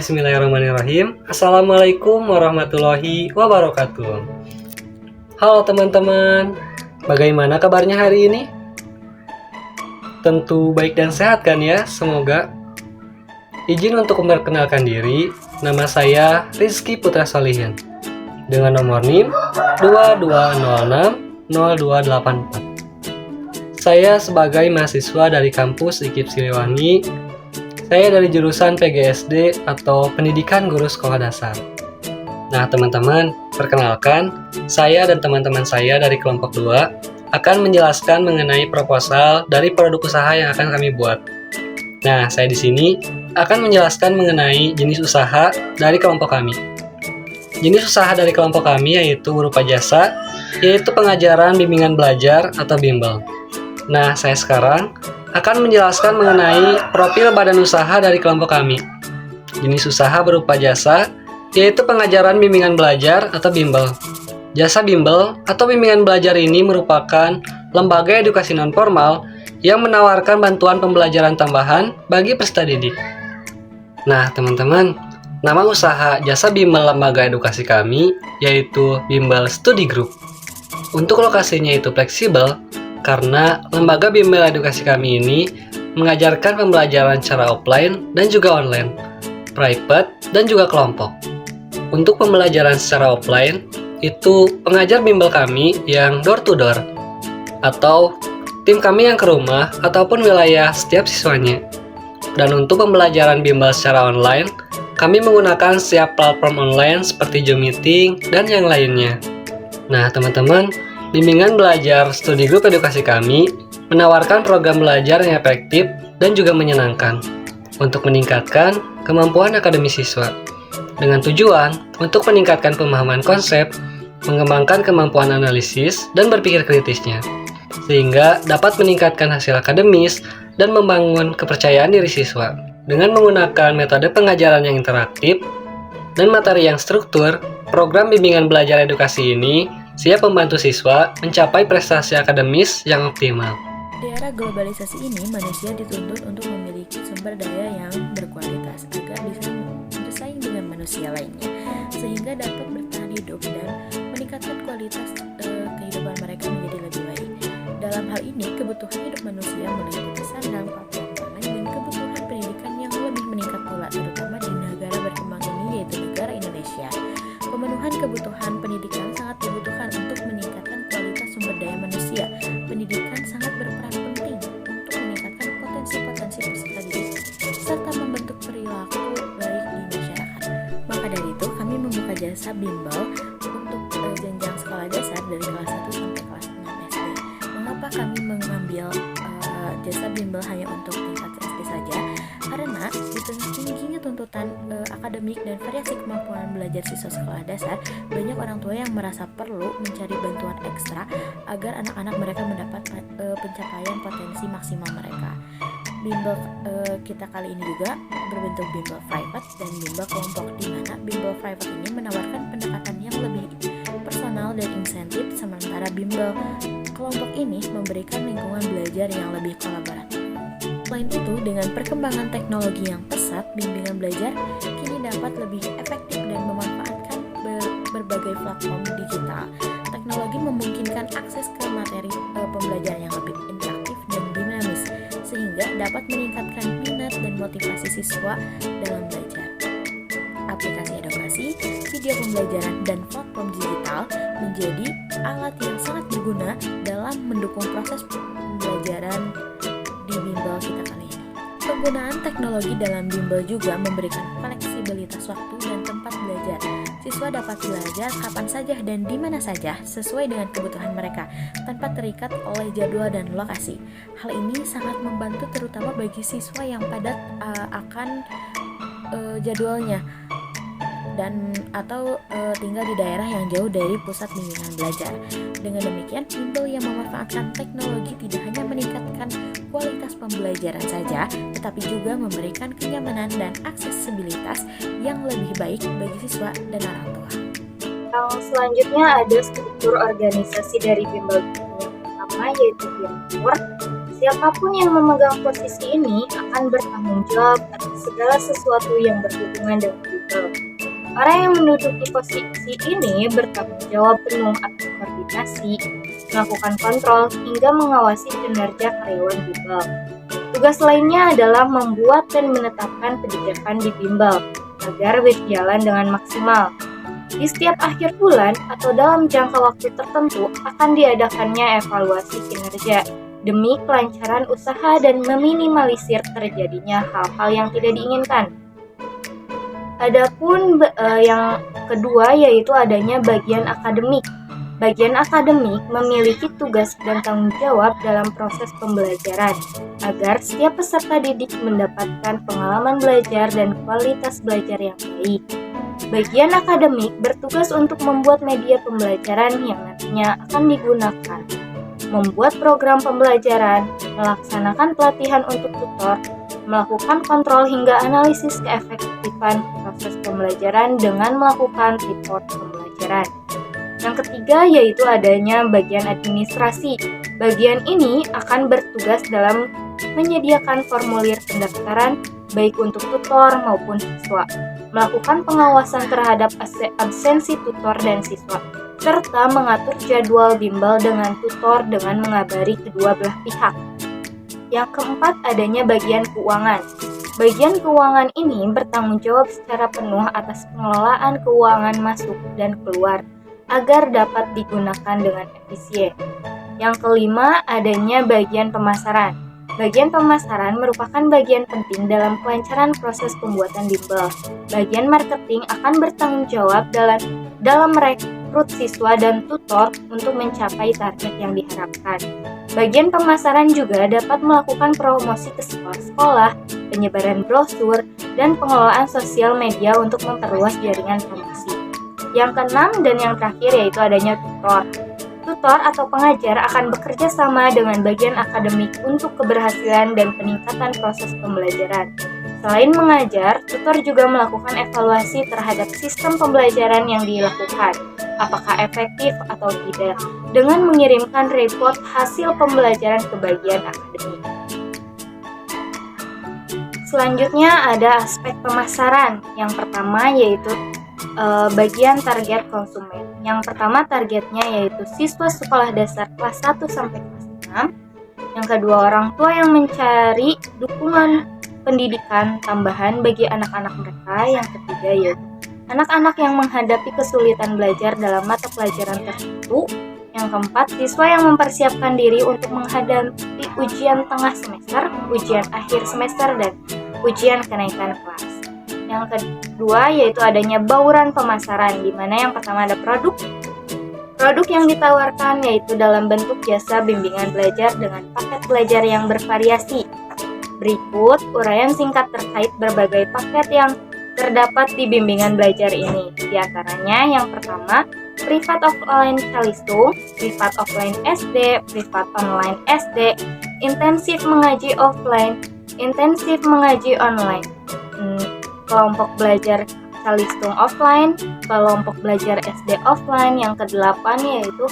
Bismillahirrahmanirrahim. Assalamualaikum warahmatullahi wabarakatuh. Halo teman-teman, bagaimana kabarnya hari ini? Tentu baik dan sehat kan ya, semoga. Izin untuk memperkenalkan diri, nama saya Rizky Putra Solihin dengan nomor NIM 22060284. Saya sebagai mahasiswa dari kampus IKIP Siliwangi. Saya dari jurusan PGSD atau Pendidikan Guru Sekolah Dasar. Nah teman-teman, perkenalkan, saya dan teman-teman saya dari kelompok 2 akan menjelaskan mengenai proposal dari produk usaha yang akan kami buat. Nah, saya di sini akan menjelaskan mengenai jenis usaha dari kelompok kami. Jenis usaha dari kelompok kami yaitu berupa jasa, yaitu pengajaran bimbingan belajar atau bimbel. Nah, saya sekarang akan menjelaskan mengenai profil badan usaha dari kelompok kami. Jenis usaha berupa jasa, yaitu pengajaran bimbingan belajar atau bimbel. Jasa bimbel atau bimbingan belajar ini merupakan lembaga edukasi non-formal yang menawarkan bantuan pembelajaran tambahan bagi peserta didik. Nah, teman-teman, nama usaha jasa bimbel lembaga edukasi kami yaitu Bimbel Study Group. Untuk lokasinya itu fleksibel, karena lembaga bimbel edukasi kami ini mengajarkan pembelajaran secara offline dan juga online, private dan juga kelompok. Untuk pembelajaran secara offline, itu pengajar bimbel kami yang door to door, atau tim kami yang ke rumah ataupun wilayah setiap siswanya. Dan untuk pembelajaran bimbel secara online, kami menggunakan setiap platform online seperti Zoom Meeting dan yang lainnya. Nah teman-teman, bimbingan belajar studi grup edukasi kami menawarkan program belajar yang efektif dan juga menyenangkan untuk meningkatkan kemampuan akademis siswa dengan tujuan untuk meningkatkan pemahaman konsep, mengembangkan kemampuan analisis dan berpikir kritisnya, sehingga dapat meningkatkan hasil akademis dan membangun kepercayaan diri siswa. Dengan menggunakan metode pengajaran yang interaktif dan materi yang struktur, program bimbingan belajar edukasi ini siap membantu siswa mencapai prestasi akademis yang optimal. Di era globalisasi ini, manusia dituntut untuk memiliki sumber daya yang berkualitas agar bisa bersaing dengan manusia lainnya, sehingga dapat bertahan hidup dan meningkatkan kualitas kehidupan mereka menjadi lebih baik. Dalam hal ini, kebutuhan hidup manusia meliputi sandang, pakaian, pangan, dan kebutuhan pendidikan yang lebih meningkat pula, terutama di negara berkembang ini yaitu negara Indonesia. Pemenuhan kebutuhan pendidikan sangat dibutuhkan untuk meningkatkan kualitas sumber daya manusia. Pendidikan sangat berperan penting untuk meningkatkan potensi-potensi peserta didik serta membentuk perilaku baik di masyarakat. Maka dari itu, kami membuka jasa bimbel untuk jenjang sekolah dasar dari kelas 1 sampai kelas 6 SD. Mengapa kami mengambil jasa bimbel hanya untuk tingkat SD saja? Karena di tengah tingginya tuntutan akademik dan variasi kemampuan belajar siswa sekolah dasar, banyak orang tua yang merasa perlu mencari bantuan ekstra agar anak-anak mereka mendapat pencapaian potensi maksimal mereka. Bimbel kita kali ini juga berbentuk bimbel private dan bimbel kelompok, di mana bimbel private ini menawarkan pendekatan yang lebih personal dan insentif, sementara bimbel kelompok ini memberikan lingkungan belajar yang lebih kolaboratif. Selain itu, dengan perkembangan teknologi yang pesat, bimbingan belajar kini dapat lebih efektif dan memanfaatkan berbagai platform digital. Teknologi memungkinkan akses ke materi pembelajaran yang lebih interaktif dan dinamis, sehingga dapat meningkatkan minat dan motivasi siswa dalam belajar. Aplikasi edukasi, video pembelajaran, dan platform digital menjadi alat yang sangat berguna dalam mendukung proses pembelajaran di bimbel kita kali ini. Penggunaan teknologi dalam bimbel juga memberikan fleksibilitas waktu dan tempat belajar. Siswa dapat belajar kapan saja dan di mana saja sesuai dengan kebutuhan mereka, tanpa terikat oleh jadwal dan lokasi. Hal ini sangat membantu terutama bagi siswa yang padat akan jadwalnya dan atau tinggal di daerah yang jauh dari pusat bimbingan belajar. Dengan demikian, bimbel yang memanfaatkan teknologi tidak hanya meningkatkan kualitas pembelajaran saja, tetapi juga memberikan kenyamanan dan aksesibilitas yang lebih baik bagi siswa dan orang tua. Yang selanjutnya ada struktur organisasi dari bimbel. Yang pertama yaitu BIMPUR. Siapapun yang memegang posisi ini akan bertanggung jawab atas segala sesuatu yang berhubungan dengan bimbel. Orang yang menduduki posisi ini bertanggung jawab penuh atas koordinasi, melakukan kontrol, hingga mengawasi kinerja karyawan bimbel. Tugas lainnya adalah membuat dan menetapkan kebijakan di bimbel agar berjalan dengan maksimal. Di setiap akhir bulan atau dalam jangka waktu tertentu akan diadakannya evaluasi kinerja demi kelancaran usaha dan meminimalisir terjadinya hal-hal yang tidak diinginkan. Adapun yang kedua yaitu adanya bagian akademik. Bagian akademik memiliki tugas dan tanggung jawab dalam proses pembelajaran agar setiap peserta didik mendapatkan pengalaman belajar dan kualitas belajar yang baik. Bagian akademik bertugas untuk membuat media pembelajaran yang nantinya akan digunakan, membuat program pembelajaran, melaksanakan pelatihan untuk tutor, melakukan kontrol hingga analisis keefektifan proses pembelajaran dengan melakukan report pembelajaran. Yang ketiga yaitu adanya bagian administrasi. Bagian ini akan bertugas dalam menyediakan formulir pendaftaran baik untuk tutor maupun siswa, melakukan pengawasan terhadap absensi tutor dan siswa, serta mengatur jadwal bimbel dengan tutor dengan mengabari kedua belah pihak. Yang keempat adanya bagian keuangan. Bagian keuangan ini bertanggung jawab secara penuh atas pengelolaan keuangan masuk dan keluar agar dapat digunakan dengan efisien. Yang kelima adanya bagian pemasaran. Bagian pemasaran merupakan bagian penting dalam kelancaran proses pembuatan bimbel. Bagian marketing akan bertanggung jawab dalam merekrut siswa dan tutor untuk mencapai target yang diharapkan. Bagian pemasaran juga dapat melakukan promosi ke sekolah-sekolah, penyebaran brosur, dan pengelolaan sosial media untuk memperluas jaringan promosi. Yang keenam dan yang terakhir yaitu adanya tutor. Tutor atau pengajar akan bekerja sama dengan bagian akademik untuk keberhasilan dan peningkatan proses pembelajaran. Selain mengajar, tutor juga melakukan evaluasi terhadap sistem pembelajaran yang dilakukan, apakah efektif atau tidak, dengan mengirimkan report hasil pembelajaran ke bagian akademik. Selanjutnya ada aspek pemasaran. Yang pertama yaitu bagian target konsumen. Yang pertama targetnya yaitu siswa sekolah dasar kelas 1 sampai kelas 6. Yang kedua orang tua yang mencari dukungan pendidikan tambahan bagi anak-anak mereka. Yang ketiga yaitu anak-anak yang menghadapi kesulitan belajar dalam mata pelajaran tertentu. Yang keempat, siswa yang mempersiapkan diri untuk menghadapi ujian tengah semester, ujian akhir semester, dan ujian kenaikan kelas. Yang kedua yaitu adanya bauran pemasaran, di mana yang pertama ada produk yang ditawarkan yaitu dalam bentuk jasa bimbingan belajar dengan paket belajar yang bervariasi. Berikut uraian singkat terkait berbagai paket yang terdapat di bimbingan belajar ini. Di antaranya yang pertama, privat offline Calistung, privat offline SD, privat online SD, intensif mengaji offline, intensif mengaji online, kelompok belajar Calistung offline, kelompok belajar SD offline. Yang kedelapan yaitu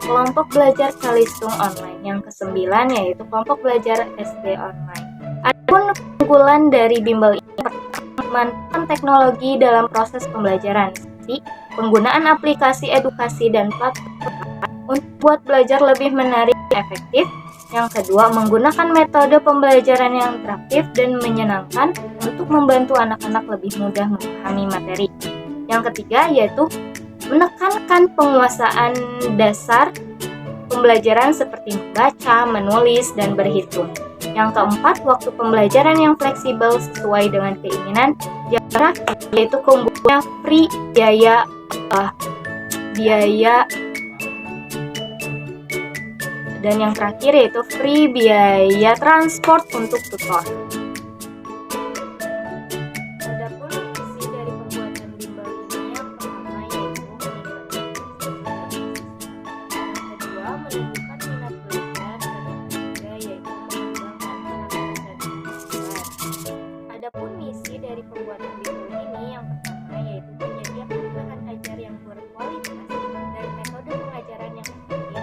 kelompok belajar Calistung online. Yang kesembilan yaitu kelompok belajar SD online. Adapun keunggulan dari bimbel ini menggunakan teknologi dalam proses pembelajaran, seperti penggunaan aplikasi edukasi dan platform untuk buat belajar lebih menarik dan efektif. Yang kedua, menggunakan metode pembelajaran yang interaktif dan menyenangkan untuk membantu anak-anak lebih mudah memahami materi. Yang ketiga, yaitu menekankan penguasaan dasar pembelajaran seperti membaca, menulis, dan berhitung. Yang keempat, waktu pembelajaran yang fleksibel sesuai dengan keinginan. Yang terakhir, yaitu keunggulannya free biaya dan yang terakhir yaitu free biaya transport untuk tutor. Adapun fungsi dari pembuatan bimbel ini yang pertama yaitu yang kedua menunjukkan minat belajar, dan yang ketiga yaitu mengembangkan minat dan kemampuan. Adapun misi dari pembuatan bimbel ini yang pertama yaitu menyediakan bahan ajar yang berkualitas dan metode pengajaran yang efektif.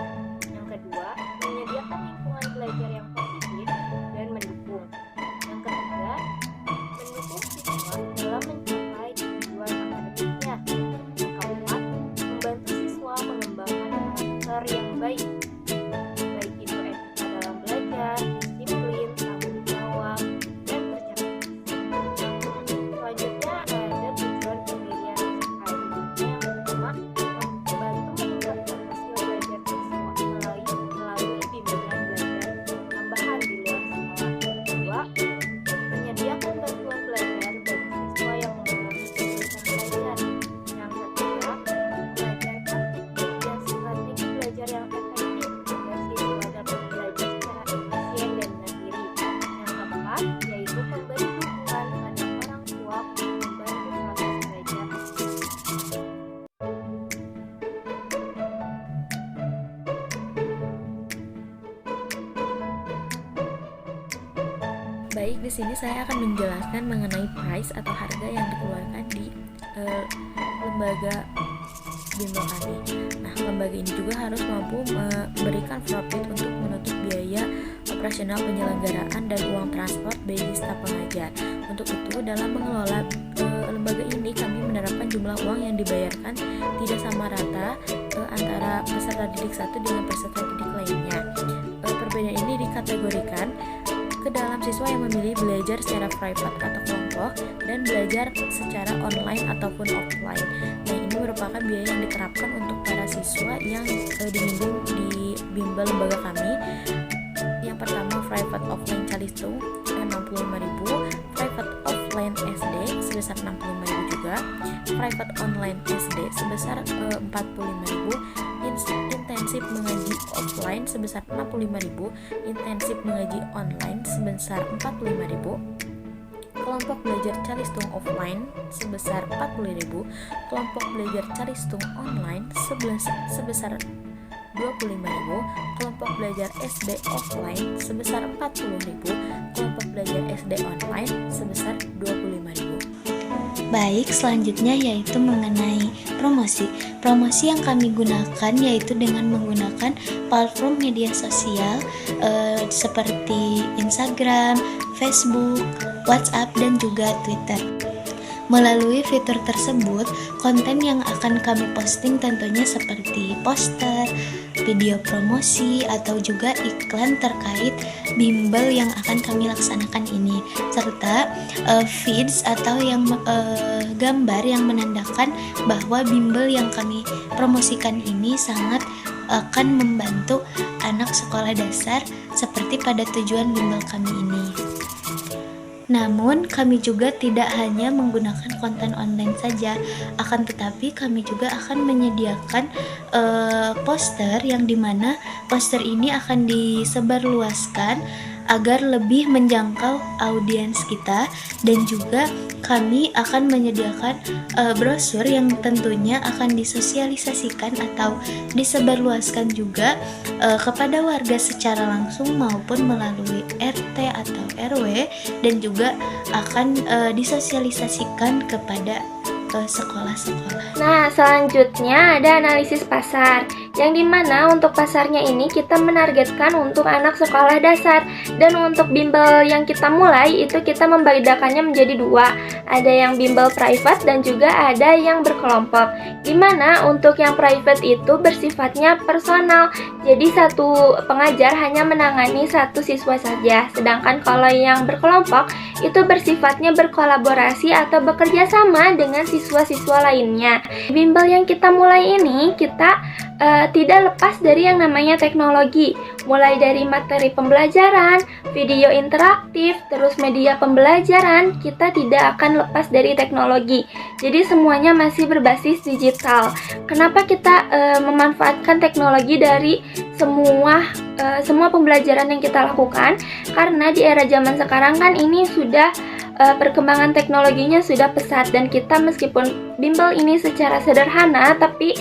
Yang kedua, menyediakan lingkungan belajar yang positif Baik, di sini saya akan menjelaskan mengenai price atau harga yang dikeluarkan di lembaga bimbel kami. Nah, lembaga ini juga harus mampu memberikan profit untuk menutup biaya operasional penyelenggaraan dan uang transport bagi staf pengajar. Untuk itu, dalam mengelola lembaga ini kami menerapkan jumlah uang yang dibayarkan tidak sama rata antara peserta didik satu dengan peserta didik lainnya. Perbedaan ini dikategorikan ke dalam siswa yang memilih belajar secara private atau kelompok dan belajar secara online ataupun offline. Nah, ini merupakan biaya yang diterapkan untuk para siswa yang dibimbing di bimbel lembaga kami. Yang pertama, private offline Calistung 65.000, private offline SD sebesar 65.000 juga, private online SD sebesar 45.000, intensif mengaji offline sebesar 65.000, intensif mengaji online sebesar 45.000, kelompok belajar Calistung offline sebesar 40.000, kelompok belajar Calistung online sebesar 25.000, kelompok belajar SD offline sebesar 40.000, kelompok belajar SD online sebesar 25.000. Baik, selanjutnya yaitu mengenai promosi. Promosi yang kami gunakan yaitu dengan menggunakan platform media sosial seperti Instagram, Facebook, WhatsApp, dan juga Twitter. Melalui fitur tersebut, konten yang akan kami posting tentunya seperti poster, video promosi, atau juga iklan terkait bimbel yang akan kami laksanakan ini, serta feeds atau yang gambar yang menandakan bahwa bimbel yang kami promosikan ini sangat akan membantu anak sekolah dasar seperti pada tujuan bimbel kami ini. Namun, kami juga tidak hanya menggunakan konten online saja, akan tetapi kami juga akan menyediakan poster yang dimana poster ini akan disebarluaskan agar lebih menjangkau audiens kita, dan juga kami akan menyediakan brosur yang tentunya akan disosialisasikan atau disebarluaskan juga kepada warga secara langsung maupun melalui RT atau RW, dan juga akan disosialisasikan kepada sekolah-sekolah. Nah, selanjutnya ada analisis pasar, yang dimana untuk pasarnya ini kita menargetkan untuk anak sekolah dasar, dan untuk bimbel yang kita mulai itu kita membedakannya menjadi dua, ada yang bimbel private dan juga ada yang berkelompok. Dimana untuk yang private itu bersifatnya personal, jadi satu pengajar hanya menangani satu siswa saja, sedangkan kalau yang berkelompok itu bersifatnya berkolaborasi atau bekerja sama dengan siswa-siswa lainnya. Bimbel yang kita mulai ini kita tidak lepas dari yang namanya teknologi, mulai dari materi pembelajaran, video interaktif, terus media pembelajaran, kita tidak akan lepas dari teknologi. Jadi semuanya masih berbasis digital. Kenapa kita memanfaatkan teknologi dari semua pembelajaran yang kita lakukan? Karena di era zaman sekarang kan ini sudah perkembangan teknologinya sudah pesat, dan kita meskipun bimbel ini secara sederhana, tapi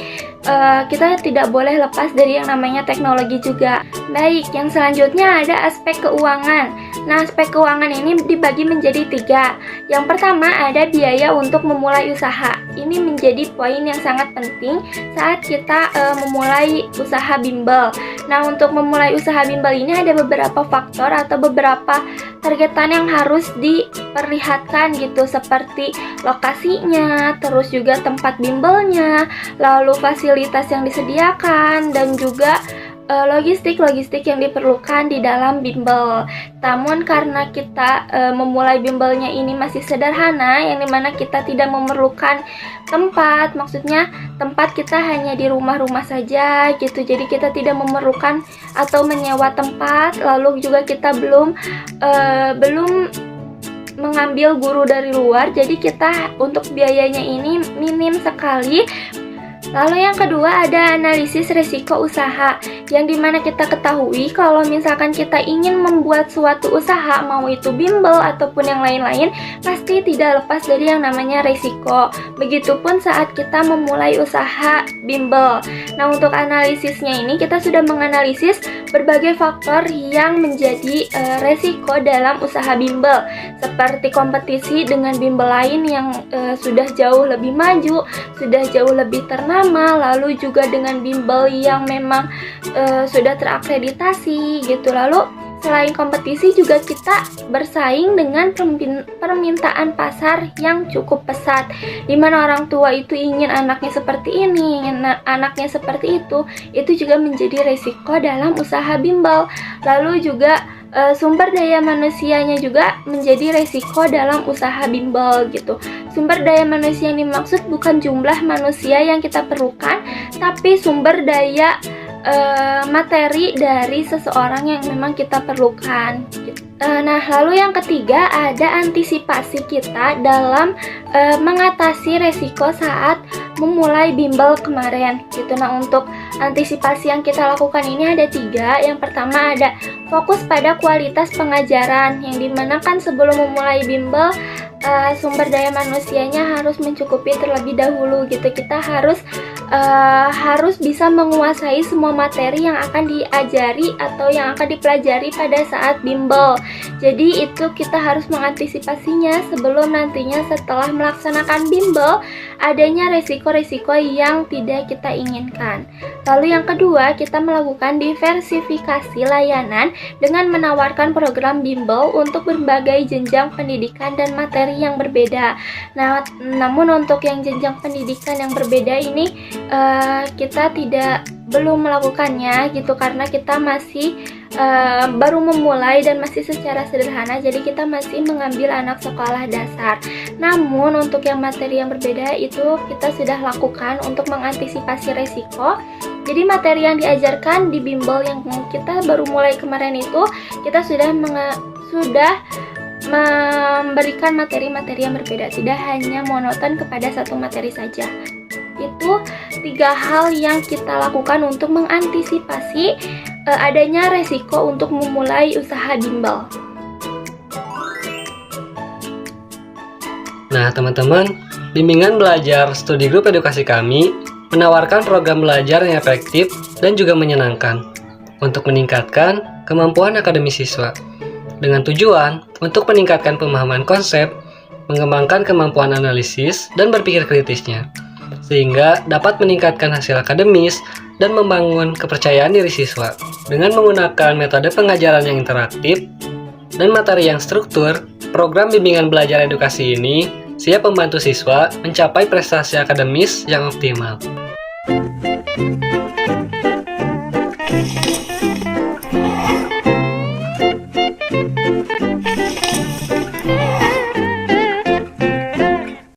kita tidak boleh lepas dari yang namanya teknologi juga. Baik, yang selanjutnya ada aspek keuangan. Nah, aspek keuangan ini dibagi menjadi 3. Yang pertama ada biaya untuk memulai usaha. Ini menjadi poin yang sangat penting saat kita memulai usaha bimbel. Nah, untuk memulai usaha bimbel ini ada beberapa faktor atau beberapa targetan yang harus diperlihatkan gitu, seperti lokasinya, terus juga tempat bimbelnya, lalu fasilitas yang disediakan, dan juga logistik yang diperlukan di dalam bimbel. Namun karena kita memulai bimbelnya ini masih sederhana, yang dimana kita tidak memerlukan tempat, maksudnya tempat kita hanya di rumah-rumah saja gitu, jadi kita tidak memerlukan atau menyewa tempat, lalu juga kita belum mengambil guru dari luar, jadi kita untuk biayanya ini minim sekali. Lalu yang kedua ada analisis risiko usaha, yang dimana kita ketahui kalau misalkan kita ingin membuat suatu usaha, mau itu bimbel ataupun yang lain-lain, pasti tidak lepas dari yang namanya risiko. Begitupun saat kita memulai usaha bimbel. Nah, untuk analisisnya ini kita sudah menganalisis berbagai faktor yang menjadi resiko dalam usaha bimbel, seperti kompetisi dengan bimbel lain yang sudah jauh lebih maju, sudah jauh lebih ternama, lalu juga dengan bimbel yang memang sudah terakreditasi gitu. Lalu selain kompetisi juga kita bersaing dengan permintaan pasar yang cukup pesat, di mana orang tua itu ingin anaknya seperti ini, ingin anaknya seperti itu juga menjadi resiko dalam usaha bimbel. Lalu juga sumber daya manusianya juga menjadi resiko dalam usaha bimbel gitu. Sumber daya manusia yang dimaksud bukan jumlah manusia yang kita perlukan, tapi sumber daya materi dari seseorang yang memang kita perlukan. Nah, lalu yang ketiga ada antisipasi kita dalam mengatasi resiko saat memulai bimbel kemarin gitu. Nah, untuk antisipasi yang kita lakukan ini ada 3. Yang pertama ada fokus pada kualitas pengajaran, yang dimana kan sebelum memulai bimbel sumber daya manusianya harus mencukupi terlebih dahulu gitu. Kita harus bisa menguasai semua materi yang akan diajari atau yang akan dipelajari pada saat bimbel. Jadi itu kita harus mengantisipasinya sebelum nantinya setelah melaksanakan bimbel adanya resiko-resiko yang tidak kita inginkan. Lalu yang kedua, kita melakukan diversifikasi layanan dengan menawarkan program bimbel untuk berbagai jenjang pendidikan dan materi yang berbeda. Nah, namun untuk yang jenjang pendidikan yang berbeda ini kita belum melakukannya gitu, karena kita masih baru memulai dan masih secara sederhana, jadi kita masih mengambil anak sekolah dasar. Namun untuk yang materi yang berbeda itu kita sudah lakukan untuk mengantisipasi resiko. Jadi materi yang diajarkan di bimbel yang kita baru mulai kemarin itu kita sudah memberikan materi-materi yang berbeda, tidak hanya monoton kepada satu materi saja. Itu 3 hal yang kita lakukan untuk mengantisipasi adanya resiko untuk memulai usaha bimbel. Nah, teman-teman, bimbingan belajar studi grup edukasi kami menawarkan program belajar yang efektif dan juga menyenangkan untuk meningkatkan kemampuan akademis siswa, dengan tujuan untuk meningkatkan pemahaman konsep, mengembangkan kemampuan analisis dan berpikir kritisnya, sehingga dapat meningkatkan hasil akademis dan membangun kepercayaan diri siswa. Dengan menggunakan metode pengajaran yang interaktif dan materi yang struktur, program bimbingan belajar edukasi ini siap membantu siswa mencapai prestasi akademis yang optimal.